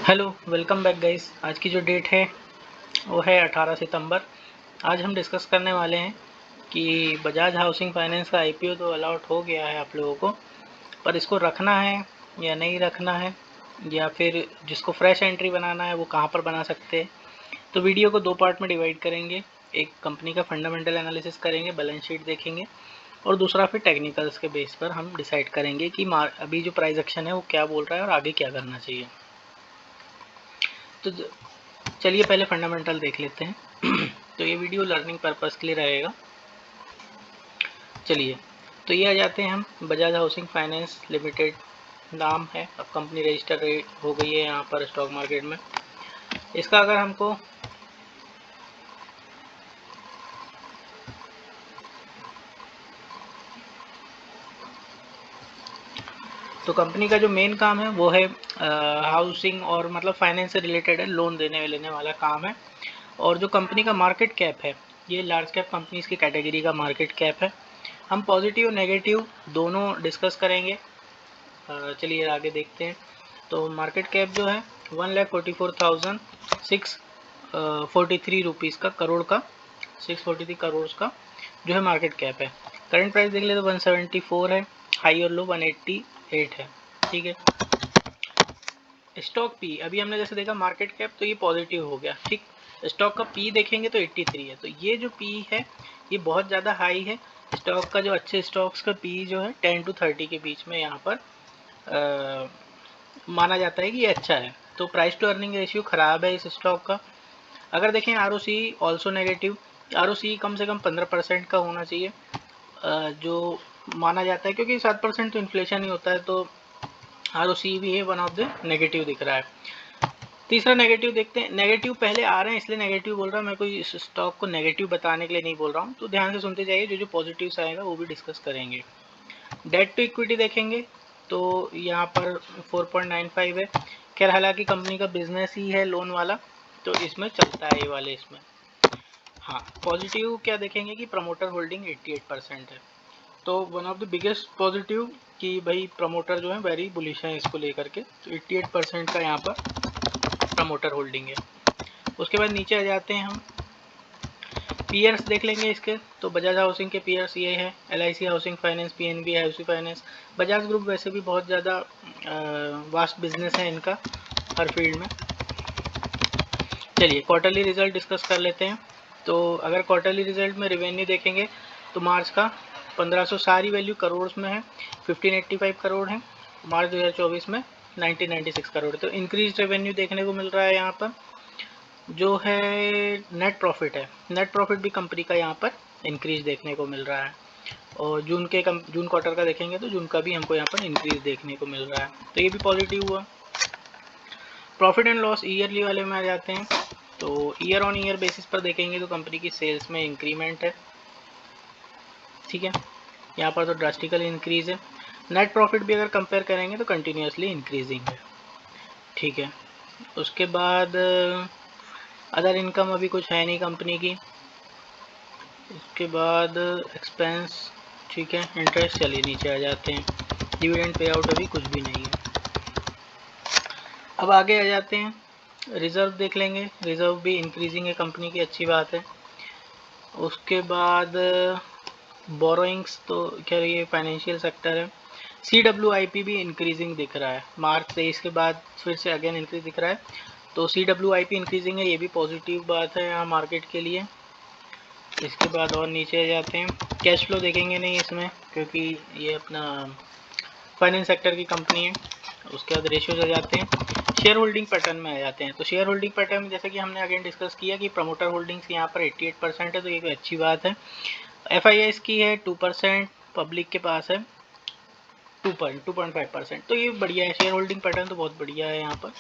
Hello, welcome back guys. आज की जो डेट है वो है 18 सितंबर। आज हम डिस्कस करने वाले हैं कि बजाज हाउसिंग फाइनेंस का आईपीओ तो अलॉट हो गया है आप लोगों को, पर इसको रखना है या नहीं रखना है, या फिर जिसको फ्रेश एंट्री बनाना है वो कहाँ पर बना सकते हैं। तो वीडियो को दो पार्ट में डिवाइड करेंगे। एक कंपनी का फंडामेंटल एनालिसिस करेंगे, बैलेंस शीट देखेंगे, और दूसरा फिर टेक्निकल्स के बेस पर हम डिसाइड करेंगे कि अभी जो प्राइस एक्शन है वो क्या बोल रहा है और आगे क्या करना चाहिए। तो चलिए पहले फंडामेंटल देख लेते हैं। तो ये वीडियो लर्निंग पर्पस के लिए रहेगा। चलिए, तो ये आ जाते हैं हम बजाज हाउसिंग फाइनेंस लिमिटेड नाम है, अब कंपनी रजिस्टर हो गई है यहाँ पर स्टॉक मार्केट में। इसका अगर हमको तो कंपनी का जो मेन काम है वो है हाउसिंग और मतलब फाइनेंस से रिलेटेड है, लोन देने लेने वाला काम है। और जो कंपनी का मार्केट कैप है, ये लार्ज कैप कंपनीज की कैटेगरी का मार्केट कैप है। हम पॉजिटिव और नेगेटिव दोनों डिस्कस करेंगे। चलिए आगे देखते हैं। तो मार्केट कैप जो है 1,44,643 रुपीज़ का, करोड़ का, 643 करोड़ का जो है मार्केट कैप है। करंट प्राइस देख ले तो 174 है, हाई और लो 188 है। ठीक है। स्टॉक पी अभी हमने जैसे देखा मार्केट कैप, तो ये पॉजिटिव हो गया। ठीक, स्टॉक का पी देखेंगे तो 83 है, तो ये जो पी है ये बहुत ज़्यादा हाई है। स्टॉक का जो अच्छे स्टॉक्स का पी जो है 10 to 30 के बीच में यहाँ पर माना जाता है कि ये अच्छा है। तो प्राइस टू अर्निंग रेशियो ख़राब है इस स्टॉक का। अगर देखें ROC ऑल्सो नेगेटिव। ROC कम से कम 15% का होना चाहिए, जो माना जाता है, क्योंकि 7% तो इन्फ्लेशन ही होता है। तो ROC भी है वन ऑफ द नेगेटिव दिख रहा है। तीसरा नेगेटिव देखते हैं। नेगेटिव पहले आ रहे हैं इसलिए नेगेटिव बोल रहा हूँ मैं, कोई इस स्टॉक को नेगेटिव बताने के लिए नहीं बोल रहा हूँ। तो ध्यान से सुनते जाइए, जो जो पॉजिटिव्स आएगा वो भी डिस्कस करेंगे। डेट टू इक्विटी देखेंगे तो यहाँ पर 4.95 है। खैर हालांकि कंपनी का बिजनेस ही है लोन वाला, तो इसमें चलता है ये वाले इसमें। हाँ, पॉजिटिव क्या देखेंगे कि प्रमोटर होल्डिंग 88% है। तो one of the biggest positive कि भाई प्रमोटर जो है वेरी बुलिश है इसको लेकर के, तो 88% का यहाँ पर प्रमोटर होल्डिंग है। उसके बाद नीचे आ जाते हैं हम, पीयर्स देख लेंगे इसके। तो बजाज हाउसिंग के पीयर्स ये है LIC housing finance, PNB housing finance. Bajaj group वैसे भी बहुत ज़्यादा वास्ट बिजनेस है इनका हर फील्ड में। चलिए क्वार्टरली रिजल्ट डिस्कस कर लेते हैं। तो अगर क्वार्टरली रिजल्ट में रेवेन्यू देखेंगे तो मार्च का 1500 सारी वैल्यू करोड़ में है, 1585 करोड़ है। मार्च 2024 में 1996 करोड़। तो इंक्रीज रेवेन्यू देखने को मिल रहा है यहाँ पर। जो है नेट प्रॉफिट है, नेट प्रॉफिट भी कंपनी का यहाँ पर इंक्रीज देखने को मिल रहा है। और जून क्वार्टर का देखेंगे तो जून का भी हमको यहाँ पर इंक्रीज देखने को मिल रहा है, तो ये भी पॉजिटिव हुआ। प्रॉफिट एंड लॉस ईयरली वाले में आ जाते हैं। तो ईयर ऑन ईयर बेसिस पर देखेंगे तो कंपनी की सेल्स में इंक्रीमेंट है। ठीक है, यहाँ पर तो ड्रास्टिकल इंक्रीज है। नेट प्रॉफिट भी अगर कंपेयर करेंगे तो कंटिन्यूसली इंक्रीजिंग है। ठीक है, उसके बाद अदर इनकम अभी कुछ है नहीं कंपनी की। उसके बाद एक्सपेंस, ठीक है, इंटरेस्ट, चलिए नीचे आ जाते हैं। डिविडेंड पे आउट अभी कुछ भी नहीं है। अब आगे आ जाते हैं, रिज़र्व देख लेंगे। रिज़र्व भी इंक्रीजिंग है कंपनी की, अच्छी बात है। उसके बाद बोरोइंग्स, तो क्या ये फाइनेंशियल सेक्टर है। CWIP भी इंक्रीजिंग दिख रहा है, मार्च 23 के बाद फिर से अगेन इंक्रीज दिख रहा है। तो CWIP इंक्रीजिंग है, ये भी पॉजिटिव बात है यहाँ मार्केट के लिए। इसके बाद और नीचे आ जाते हैं, कैश फ्लो देखेंगे नहीं इसमें क्योंकि ये अपना फाइनेंस सेक्टर की कंपनी है। उसके बाद रेशियोज आ जाते हैं, शेयर होल्डिंग पैटर्न में आ जाते हैं। तो शेयर होल्डिंग पैटर्न में जैसे कि हमने अगेन डिस्कस किया कि प्रमोटर होल्डिंग्स यहाँ पर 88% है, तो ये कोई अच्छी बात है। FIS की है 2%, पब्लिक के पास है 2.5%, तो ये बढ़िया है। शेयर होल्डिंग पैटर्न तो बहुत बढ़िया है यहाँ पर।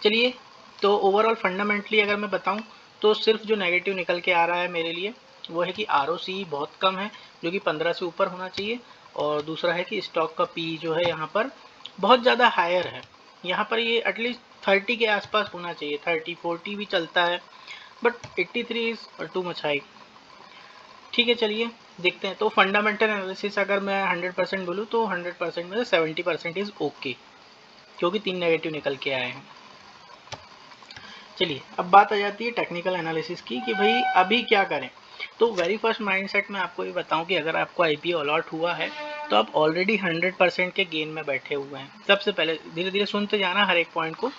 चलिए, तो ओवरऑल फंडामेंटली अगर मैं बताऊँ तो सिर्फ जो नेगेटिव निकल के आ रहा है मेरे लिए वो है कि ROC बहुत कम है, जो कि 15 से ऊपर होना चाहिए। और दूसरा है कि स्टॉक का पी जो है यहाँ पर बहुत ज़्यादा हायर है। यहाँ पर ये एटलीस्ट 30 के आसपास होना चाहिए, 30-40 भी चलता है, but 83 is too much high. ठीक है, चलिए देखते हैं। तो फंडामेंटल एनालिसिस अगर मैं 100% बोलूँ तो 100% में से 70% इज़ ओके। क्योंकि 3 नेगेटिव निकल के आए हैं। चलिए अब बात आ जाती है टेक्निकल एनालिसिस की कि भाई अभी क्या करें। तो वेरी फर्स्ट माइंडसेट में आपको ये बताऊं कि अगर आपको आईपीओ अलॉट हुआ है तो आप ऑलरेडी 100% के गेन में बैठे हुए हैं। सबसे पहले धीरे धीरे सुनते जाना हर एक पॉइंट को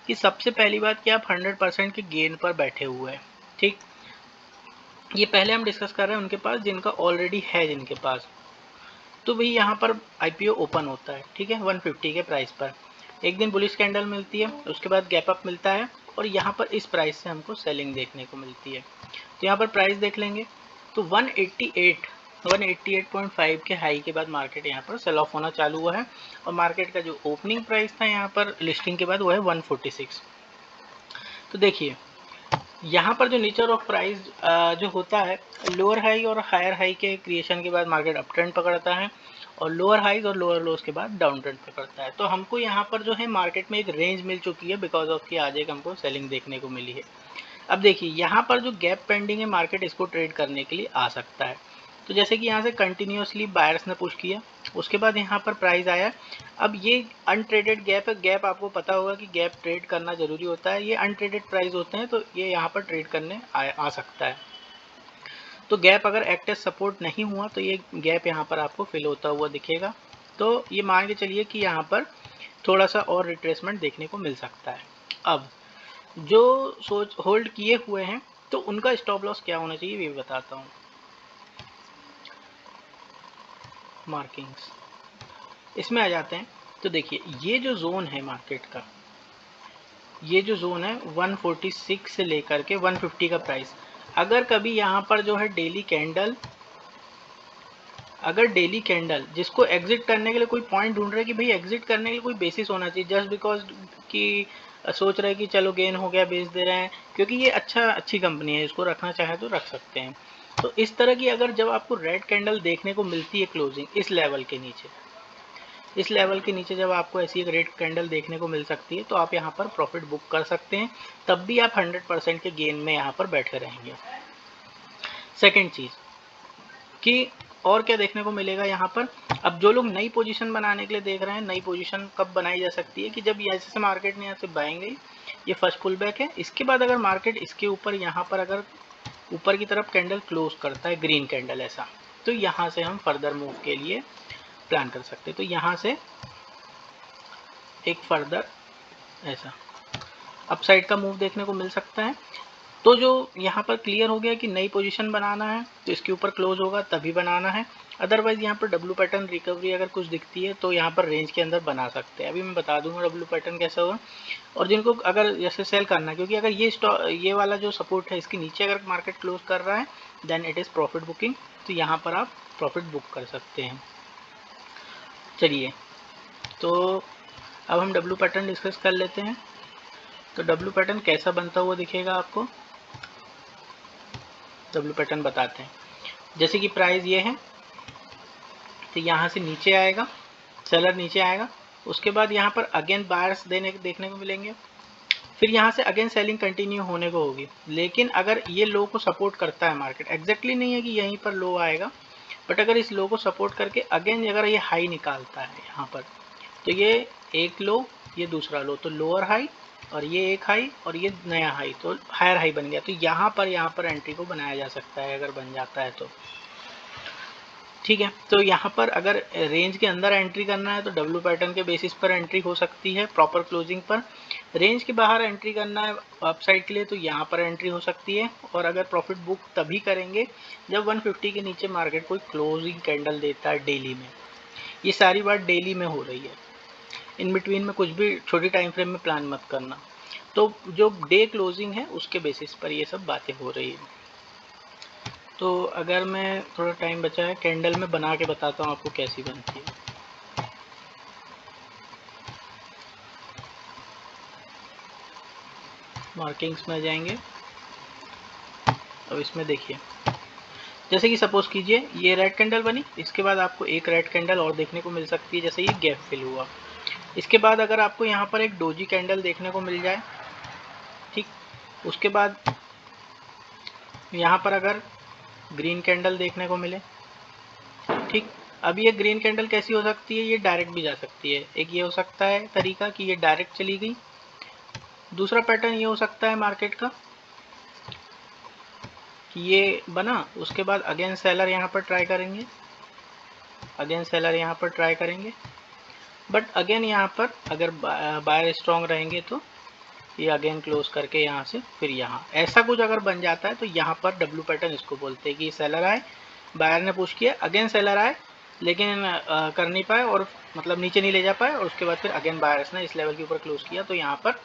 कि सबसे पहली बात कि आप 100% के गेन पर बैठे हुए हैं। ठीक, ये पहले हम डिस्कस कर रहे हैं उनके पास जिनका ऑलरेडी है, जिनके पास। तो भाई यहाँ पर आईपीओ ओपन होता है, ठीक है, 150 के प्राइस पर। एक दिन बुलिश कैंडल मिलती है, उसके बाद गैप अप मिलता है और यहाँ पर इस प्राइस से हमको सेलिंग देखने को मिलती है। तो यहाँ पर प्राइस देख लेंगे तो 188.5 के हाई के बाद मार्केट यहाँ पर सेल ऑफ होना चालू हुआ है और मार्केट का जो ओपनिंग प्राइस था यहाँ पर लिस्टिंग के बाद वो है 146। तो देखिए यहाँ पर जो नेचर ऑफ प्राइस जो होता है, लोअर हाई और हायर हाई के क्रिएशन के बाद मार्केट अप ट्रेंड पकड़ता है और लोअर हाईज और लोअर लोस के बाद डाउन ट्रेंड पकड़ता है। तो हमको यहाँ पर जो है मार्केट में एक रेंज मिल चुकी है, बिकॉज ऑफ कि आज एक हमको सेलिंग देखने को मिली है। अब देखिए यहाँ पर जो गैप पेंडिंग है, मार्केट इसको ट्रेड करने के लिए आ सकता है। तो जैसे कि यहाँ से कंटिन्यूसली बायर्स ने पुश किया, उसके बाद यहाँ पर प्राइस आया। अब ये अनट्रेडेड गैप है, गैप आपको पता होगा कि गैप ट्रेड करना जरूरी होता है, ये अनट्रेडेड प्राइस होते हैं तो ये यहाँ पर ट्रेड करने आ सकता है। तो गैप अगर एक्ट एज सपोर्ट नहीं हुआ तो ये गैप यहाँ पर आपको फिल होता हुआ दिखेगा। तो ये मान के चलिए कि यहाँ पर थोड़ा सा और रिट्रेसमेंट देखने को मिल सकता है। अब जो सोच होल्ड किए हुए हैं तो उनका स्टॉप लॉस क्या होना चाहिए ये भी बताता हूँ। मार्किंग्स इसमें आ जाते हैं। तो देखिए ये जो जोन है मार्केट का, ये जो जोन है 146 से लेकर के 150 का प्राइस, अगर कभी यहाँ पर जो है डेली कैंडल, अगर डेली कैंडल जिसको एग्जिट करने के लिए कोई पॉइंट ढूंढ रहे हैं कि भाई एग्जिट करने के लिए कोई बेसिस होना चाहिए, जस्ट बिकॉज कि सोच रहे हैं कि चलो गेन हो गया बेच दे रहे हैं, क्योंकि ये अच्छी कंपनी है, इसको रखना चाहे तो रख सकते हैं। तो इस तरह की अगर जब आपको रेड कैंडल देखने को मिलती है क्लोजिंग इस लेवल के नीचे, इस लेवल के नीचे जब आपको ऐसी एक रेड कैंडल देखने को मिल सकती है तो आप यहाँ पर प्रॉफिट बुक कर सकते हैं, तब भी आप 100% के गेन में यहाँ पर बैठे रहेंगे। सेकेंड चीज कि और क्या देखने को मिलेगा यहाँ पर, अब जो लोग नई पोजीशन बनाने के लिए देख रहे हैं, नई पोजीशन कब बनाई जा सकती है कि जब ऐसे से मार्केट ने यहाँ से बाइंग गई, ये फर्स्ट पुल बैक है, इसके बाद अगर मार्केट इसके ऊपर यहाँ पर अगर ऊपर की तरफ कैंडल क्लोज करता है, ग्रीन कैंडल ऐसा, तो यहाँ से हम फर्दर मूव के लिए प्लान कर सकते हैं। तो यहाँ से एक फर्दर ऐसा अपसाइड का मूव देखने को मिल सकता है। तो जो यहाँ पर क्लियर हो गया कि नई पोजीशन बनाना है तो इसके ऊपर क्लोज होगा तभी बनाना है, अदरवाइज यहाँ पर डब्ल्यू पैटर्न रिकवरी अगर कुछ दिखती है तो यहाँ पर रेंज के अंदर बना सकते हैं। अभी मैं बता दूंगा डब्ल्यू पैटर्न कैसा होगा। और जिनको अगर जैसे सेल करना है, क्योंकि अगर ये वाला जो सपोर्ट है इसके नीचे अगर मार्केट क्लोज कर रहा है then it is profit booking, तो यहाँ पर आप प्रॉफिट बुक कर सकते हैं। चलिए तो अब हम डब्ल्यू पैटर्न डिस्कस कर लेते हैं। तो डब्ल्यू पैटर्न कैसा बनता हुआ दिखेगा आपको, डब्ल्यू पैटर्न बताते हैं। जैसे कि प्राइस ये है तो यहाँ से नीचे आएगा, सेलर नीचे आएगा, उसके बाद यहाँ पर अगेन बायर्स देखने को मिलेंगे, फिर यहाँ से अगेन सेलिंग कंटिन्यू होने को होगी। लेकिन अगर ये लो को सपोर्ट करता है मार्केट, एग्जैक्टली नहीं है कि यहीं पर लो आएगा, बट अगर इस लो को सपोर्ट करके अगेन अगर ये हाई निकालता है यहाँ पर, तो ये एक लो ये दूसरा लो, तो लोअर हाई और ये एक हाई और ये नया हाई, तो हायर हाई बन गया। तो यहाँ पर एंट्री को बनाया जा सकता है अगर बन जाता है तो, ठीक है। तो यहाँ पर अगर रेंज के अंदर एंट्री करना है तो डब्ल्यू पैटर्न के बेसिस पर एंट्री हो सकती है प्रॉपर क्लोजिंग पर। रेंज के बाहर एंट्री करना है अपसाइड के लिए तो यहाँ पर एंट्री हो सकती है, और अगर प्रॉफिट बुक तभी करेंगे जब 150 के नीचे मार्केट कोई क्लोजिंग कैंडल देता है डेली में। ये सारी बात डेली में हो रही है, इन बिटवीन में कुछ भी छोटी टाइम फ्रेम में प्लान मत करना। तो जो डे क्लोजिंग है उसके बेसिस पर ये सब बातें हो रही है। तो अगर मैं थोड़ा टाइम बचा है कैंडल में बना के बताता हूँ आपको कैसी बनती है। मार्किंग्स में जाएंगे, अब इसमें देखिए जैसे कि सपोज कीजिए ये रेड कैंडल बनी, इसके बाद आपको एक रेड कैंडल और देखने को मिल सकती है जैसे ये गैप फिल हुआ। इसके बाद अगर आपको यहाँ पर एक डोजी कैंडल देखने को मिल जाए, ठीक, उसके बाद यहाँ पर अगर ग्रीन कैंडल देखने को मिले, ठीक, अब ये ग्रीन कैंडल कैसी हो सकती है, ये डायरेक्ट भी जा सकती है। एक ये हो सकता है तरीका कि ये डायरेक्ट चली गई। दूसरा पैटर्न ये हो सकता है मार्केट का कि ये बना, उसके बाद अगेन सेलर यहाँ पर ट्राई करेंगे, अगेन सेलर यहाँ पर ट्राई करेंगे, बट अगेन यहाँ पर अगर बायर स्ट्रॉन्ग रहेंगे तो ये अगेन क्लोज करके यहाँ से फिर यहाँ ऐसा कुछ अगर बन जाता है तो यहाँ पर डब्ल्यू पैटर्न इसको बोलते हैं कि सेलर आए, बायर ने पुश किया, अगेन सेलर आए लेकिन कर नहीं पाए और मतलब नीचे नहीं ले जा पाए, और उसके बाद फिर अगेन बायर्स ने इस लेवल के ऊपर क्लोज किया, तो यहाँ पर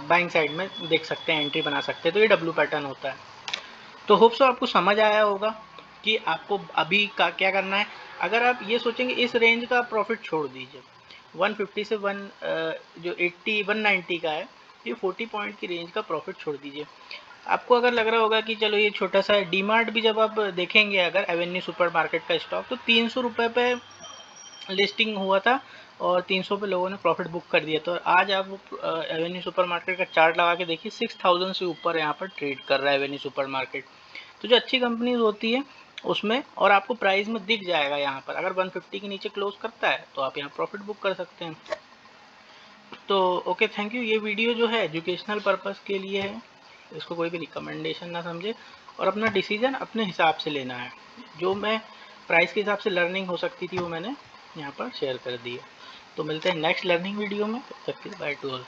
बाइंग साइड में देख सकते हैं, एंट्री बना सकते हैं। तो ये डब्ल्यू पैटर्न होता है। तो होप सो आपको समझ आया होगा कि आपको अभी का क्या करना है। अगर आप ये सोचेंगे इस रेंज का प्रॉफिट छोड़ दीजिए, 150 से जो 80 190 का है, ये 40 पॉइंट की रेंज का प्रॉफिट छोड़ दीजिए। आपको अगर लग रहा होगा कि चलो ये छोटा सा डीमार्ट भी जब आप देखेंगे अगर एवेन्यू सुपरमार्केट का स्टॉक, तो 300 रुपये पे लिस्टिंग हुआ था और 300 पे लोगों ने प्रॉफिट बुक कर दिया। तो आज आप एवेन्यू सुपरमार्केट का चार्ट लगा के देखिए, 6000 से ऊपर यहाँ पर ट्रेड कर रहा है एवेन्यू सुपरमार्केट। तो जो अच्छी कंपनीज होती है उसमें, और आपको प्राइस में दिख जाएगा यहाँ पर, अगर 150 के नीचे क्लोज करता है तो आप यहाँ प्रॉफिट बुक कर सकते हैं। तो ओके, थैंक यू। ये वीडियो जो है एजुकेशनल पर्पज़ के लिए है, इसको कोई भी रिकमेंडेशन ना समझे और अपना डिसीजन अपने हिसाब से लेना है। जो मैं प्राइस के हिसाब से लर्निंग हो सकती थी वो मैंने यहाँ पर शेयर कर दी है। तो मिलते हैं नेक्स्ट लर्निंग वीडियो में, तब तक के बाय टू ऑल।